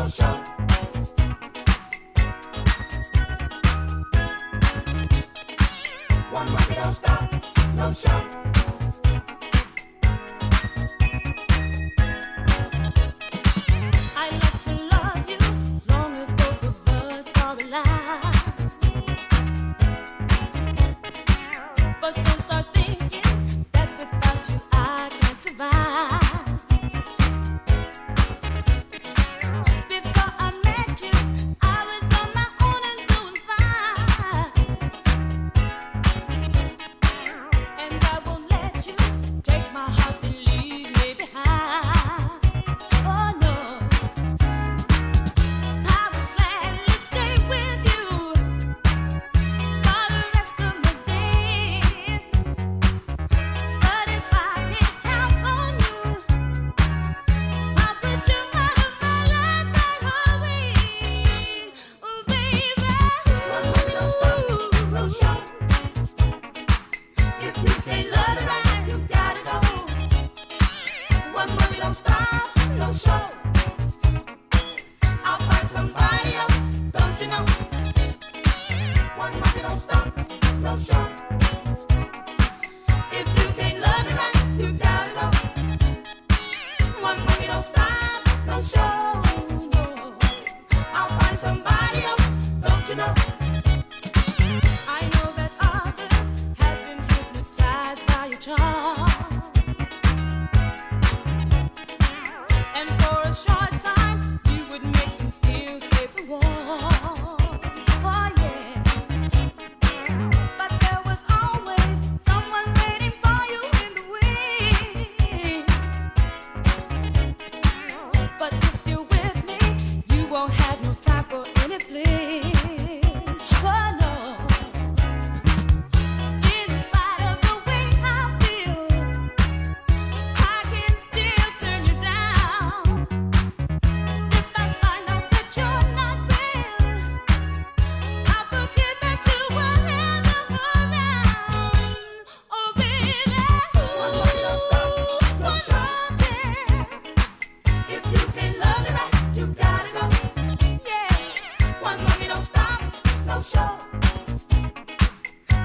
show. One monkey don't stop, no show. I love to love you, long as both of us are alive. But don't start thinking that without you I can't survive. Before I met you, I was on my own and doing fine. And I won't let you take my heart and leave me behind. Oh no, I will gladly stay with you for the rest of my days. But if I can't count on you, I'll put you out of my life right away. Oh baby, One monkey don't stop, no show. If you can't love me right, you gotta go. One monkey don't stop, no show. I'll find somebody else, don't you know? One monkey don't stop, no show. If you can't love me right, you gotta go. One monkey don't stop, no show. I'll find somebody else, don't you know? I know that others have been hypnotized by your charm. And for a short time, you would make them feel safe and warm. Oh yeah. But there was always someone waiting for you in the wings. But if you're with me, you won't have no time for any flings. Oh no. In spite of the way I feel, I can still turn you down. If I find out that you're not real, I'll forget that you were ever around. Oh baby, One monkey don't stop, no show. If you can't love me right, you gotta go. yeah. One monkey don't stop, no show.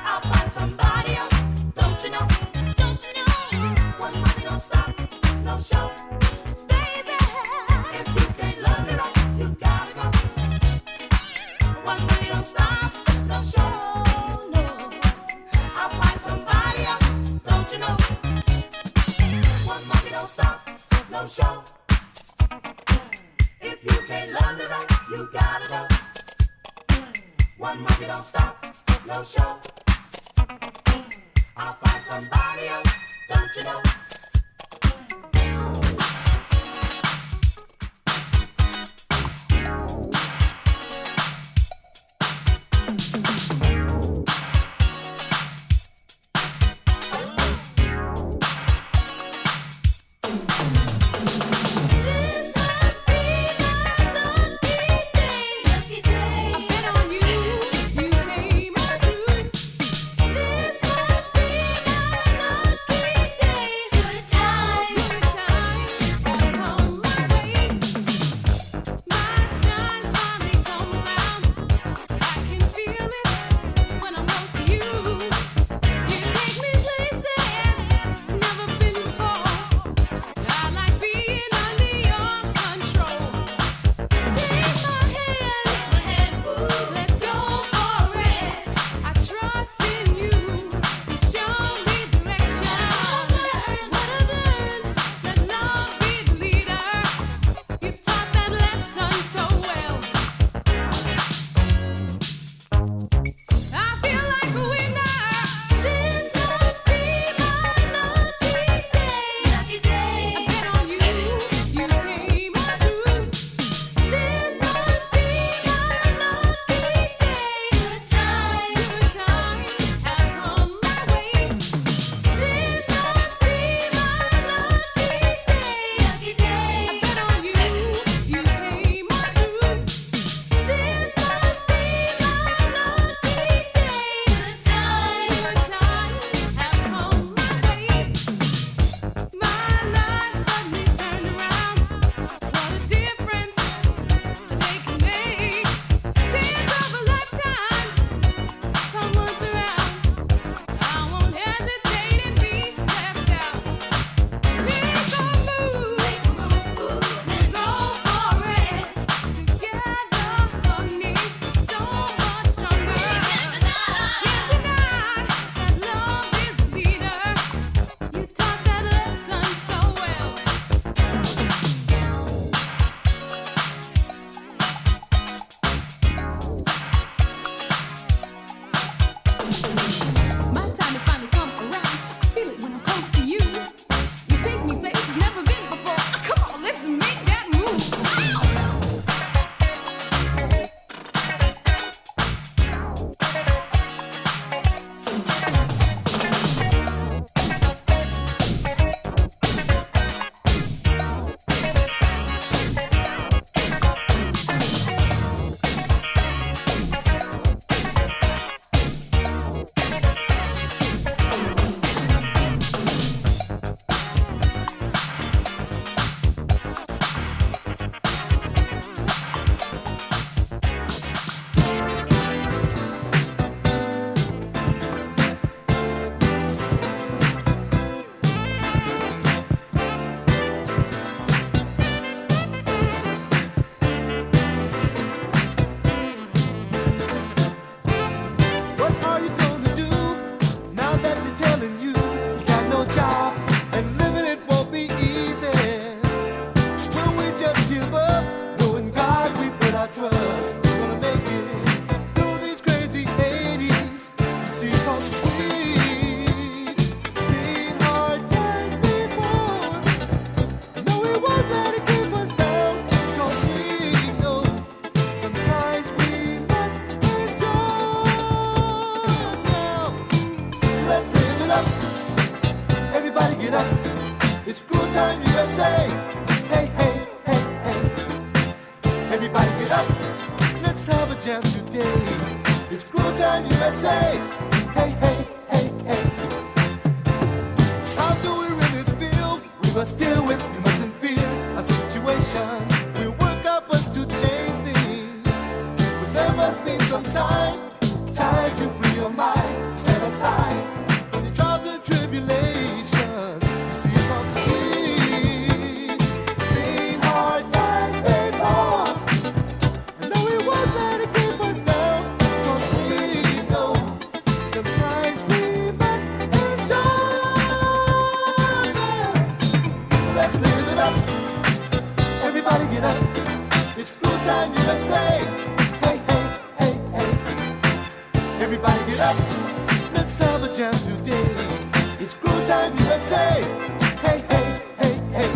I'll find somebody else, don't you know? Don't you know, One monkey don't stop, no show. baby? If you can't love me right, you gotta go. One monkey don't stop, no show. No. I'll find somebody else, don't you know? One monkey don't stop, no show. If you can't love me right, you gotta go. One monkey don't stop, no show. I'll find somebody else, don't you know? I've been on you, you came on through. This must be my lucky day. time USA. Hey, hey, hey, hey. Everybody get up. Let's have a jam today. It's school time USA. Hey, hey, hey, hey. How do we really feel? We must deal with, we mustn't fear a situation. We work our best to change things. But there must be some time to free your mind. Set aside from the trials and tribulations. You see, you must be seen hard times before. I know it was there to keep us down. Cause we know sometimes we must enjoy ourselves. So let's live it up. Everybody get up. It's school time USA. Hey, hey, hey, hey. Everybody get up. Let's have a jam today. It's school time USA. Hey, hey, hey, hey.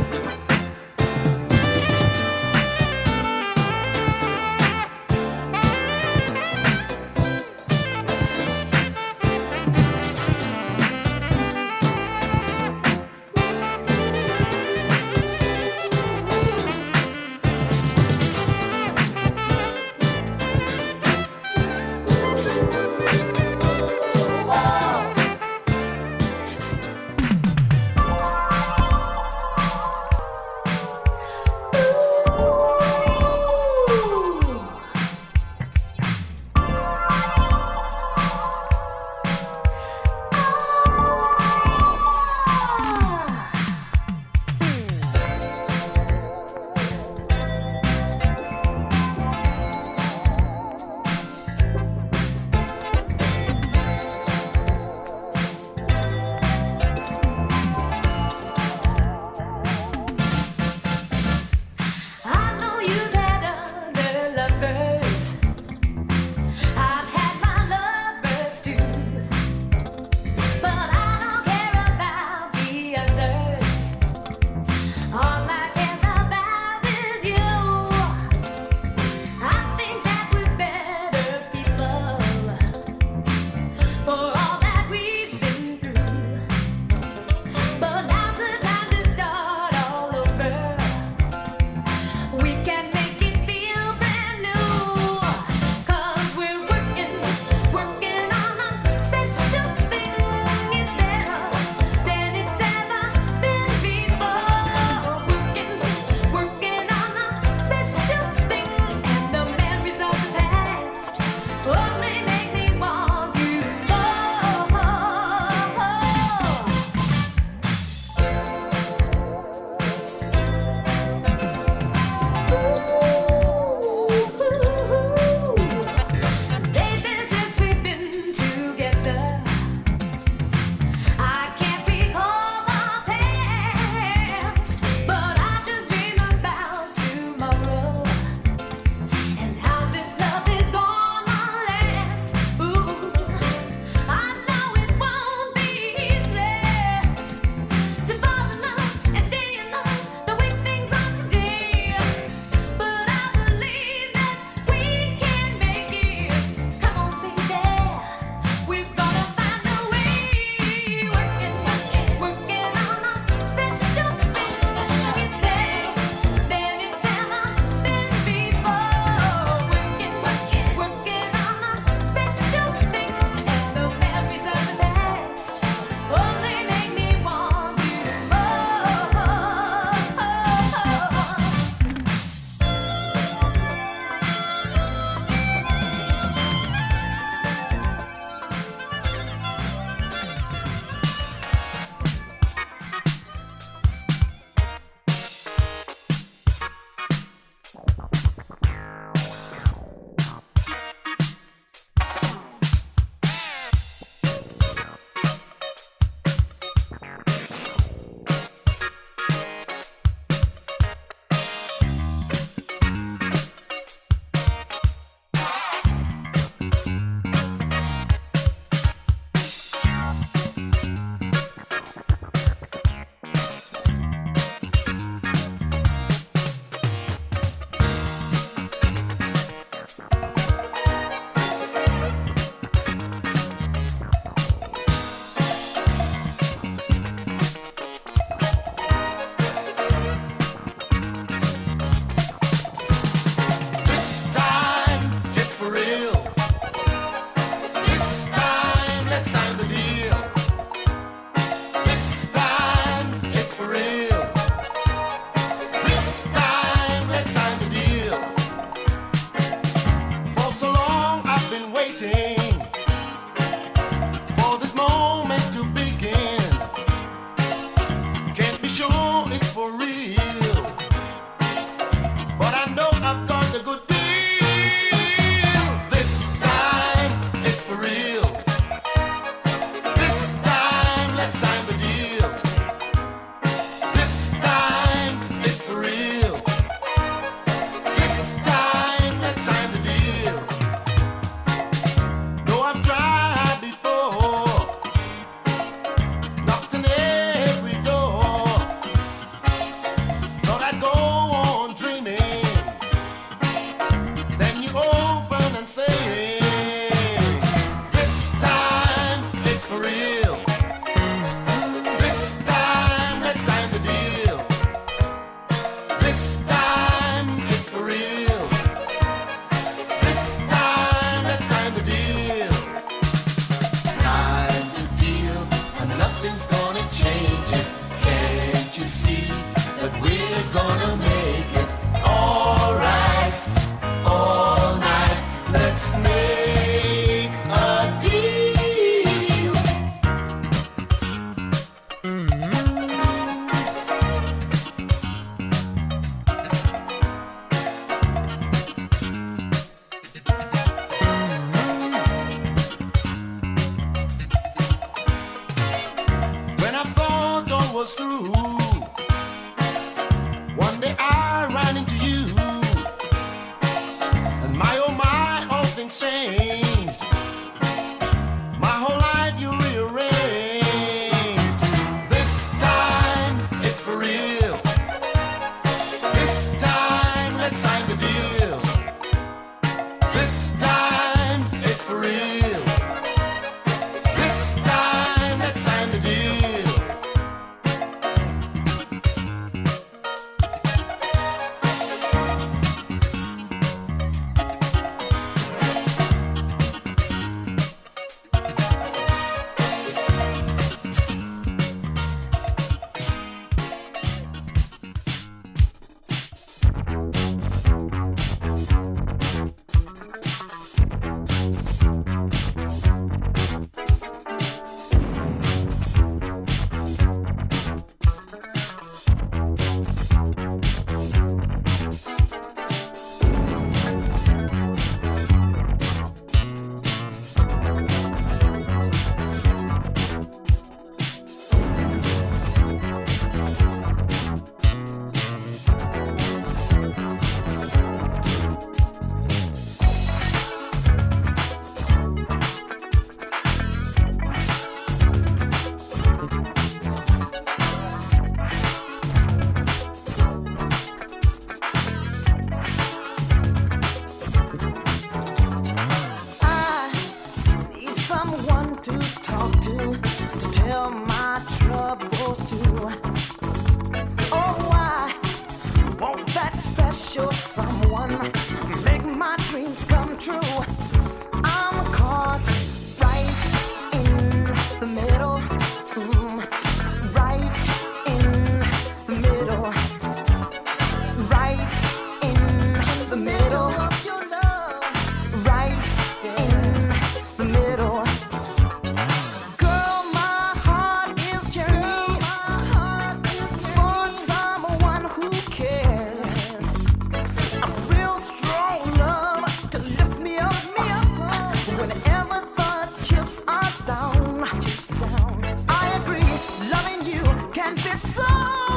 be so